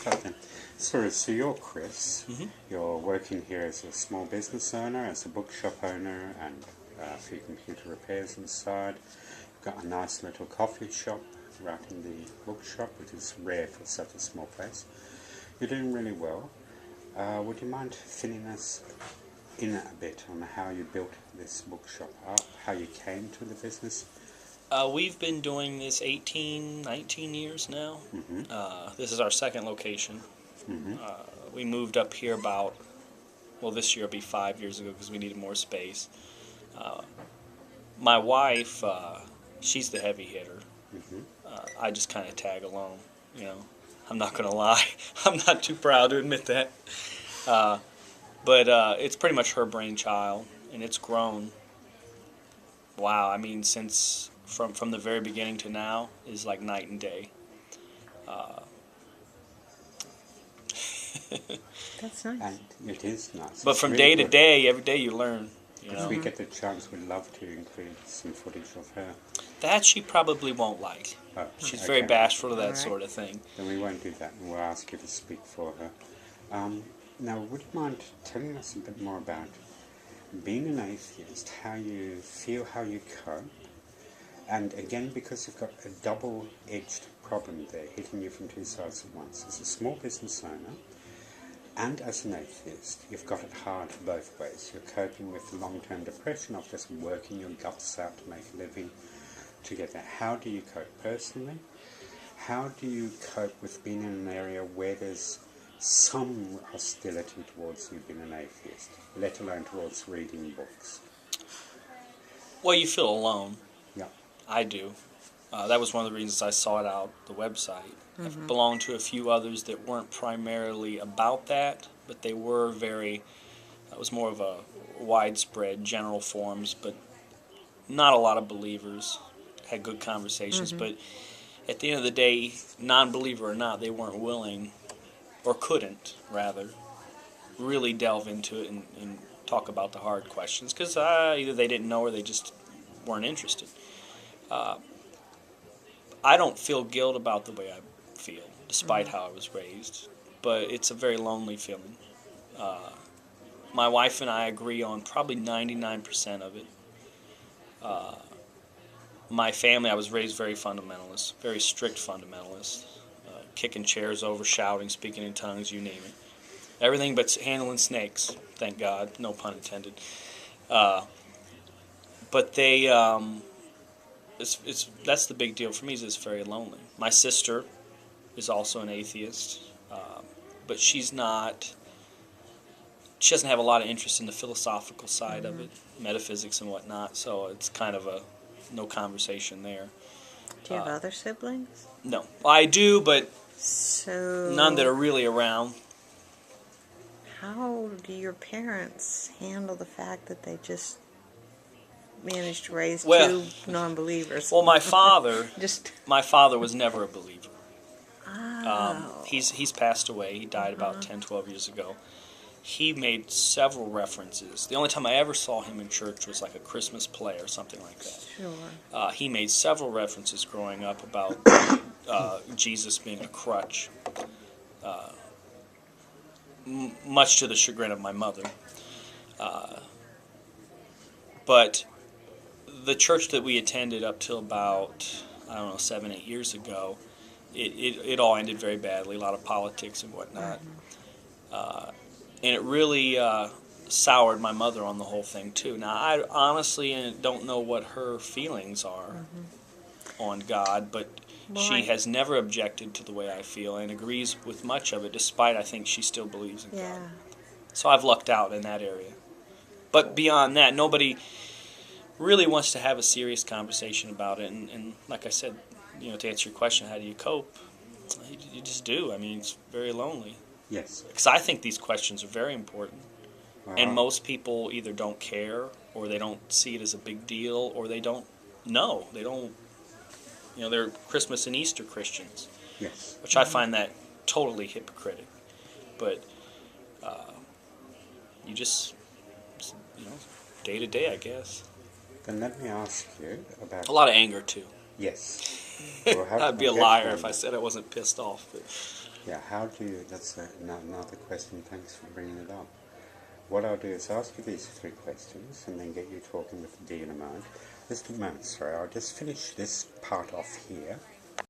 start then. Sorry, so you're Chris. You're working here as a small business owner, as a bookshop owner, and a few computer repairs inside. You've got a nice little coffee shop right in the bookshop, which is rare for such a small place. You're doing really well. Would you mind filling us in a bit on how you built this bookshop up, how you came to the business? We've been doing this 18, 19 years now. This is our second location. We moved up here this year will be 5 years ago because we needed more space. My wife, she's the heavy hitter. I just kind of tag along, you know. I'm not going to lie. I'm not too proud to admit that. But it's pretty much her brainchild, and it's grown. Wow, I mean, since from the very beginning to now is like night and day. That's nice. And it is nice. But from day to day, every day you learn. If we get the chance, we'd love to include some footage of her. That she probably won't like. Oh, She's okay. very bashful of that sort of thing. Then we won't do that, and we'll ask you to speak for her. Now, would you mind telling us a bit more about being an atheist, how you feel, how you cope? And again, because you've got a double-edged problem there, hitting you from two sides at once. As a small business owner and as an atheist, you've got it hard both ways. You're coping with long-term depression of just working your guts out to make a living together. How do you cope personally? How do you cope with being in an area where there's some hostility towards you being an atheist, let alone towards reading books? Well, you feel alone. Yeah. I do. That was one of the reasons I sought out the website. I've belonged to a few others that weren't primarily about that, but they were that was more of a widespread general forums, but not a lot of believers. Had good conversations, but at the end of the day, non-believer or not, they weren't willing, or couldn't, rather, really delve into it and talk about the hard questions, because either they didn't know or they just weren't interested. I don't feel guilt about the way I feel, despite how I was raised, but it's a very lonely feeling. My wife and I agree on probably 99% of it. My family, I was raised very fundamentalist, very strict fundamentalist, kicking chairs over, shouting, speaking in tongues, you name it. Everything but handling snakes, thank God, no pun intended. But they, that's the big deal for me, is it's very lonely. My sister is also an atheist, but she doesn't have a lot of interest in the philosophical side of it, metaphysics and whatnot, so it's kind of no conversation there. Do you have other siblings? No. I do, but so none that are really around. How do your parents handle the fact that they just managed to raise two non-believers? Well, my father was never a believer. Oh. He's passed away. He died about 10, 12 years ago. He made several references. The only time I ever saw him in church was like a Christmas play or something like that. Sure. He made several references growing up about Jesus being a crutch, much to the chagrin of my mother. But the church that we attended up till about, 7, 8 years ago, it all ended very badly, a lot of politics and whatnot. And it really soured my mother on the whole thing, too. Now, I honestly don't know what her feelings are on God, but she has never objected to the way I feel and agrees with much of it, despite I think she still believes in God. So I've lucked out in that area. But beyond that, nobody really wants to have a serious conversation about it. And like I said, to answer your question, how do you cope? You just do. I mean, it's very lonely. Yes. Because I think these questions are very important. And most people either don't care, or they don't see it as a big deal, or they don't know. They don't, they're Christmas and Easter Christians. Yes. Which I find that totally hypocritical. But you just, day to day, I guess. Then let me ask you about... A lot of anger, too. Yes. I'd be a liar if I said I wasn't pissed off. But Yeah, how do you, that's another question, thanks for bringing it up. What I'll do is ask you these 3 questions and then get you talking with D in a moment. Just a moment, sorry, I'll just finish this part off here